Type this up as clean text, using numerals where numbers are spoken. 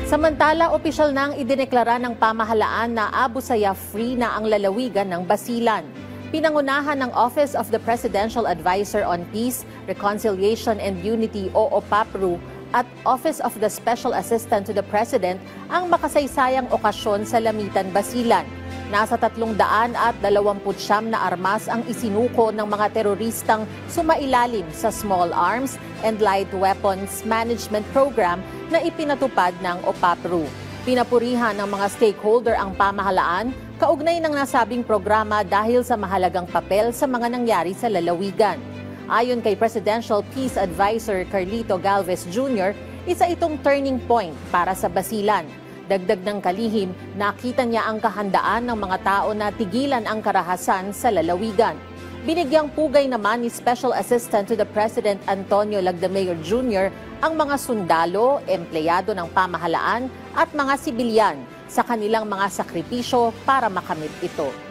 Samantala, opisyal nang idineklara ng pamahalaan na Abu Sayyaf-free na ang lalawigan ng Basilan. Pinangunahan ng Office of the Presidential Advisor on Peace, Reconciliation and Unity o OPAPRU at Office of the Special Assistant to the President ang makasaysayang okasyon sa Lamitan, Basilan. Nasa 329 na armas ang isinuko ng mga teroristang sumailalim sa Small Arms and Light Weapons Management Program na ipinatupad ng OPAPRU. Pinapurihan ng mga stakeholder ang pamahalaan kaugnay ng nasabing programa dahil sa mahalagang papel sa mga nangyari sa lalawigan. Ayon kay Presidential Peace Advisor Carlito Galvez Jr., isa itong turning point para sa Basilan. Dagdag ng kalihim, nakita niya ang kahandaan ng mga tao na tigilan ang karahasan sa lalawigan. Binigyang pugay naman ni Special Assistant to the President Antonio Lagdameo Jr. ang mga sundalo, empleyado ng pamahalaan at mga sibilyan sa kanilang mga sakripisyo para makamit ito.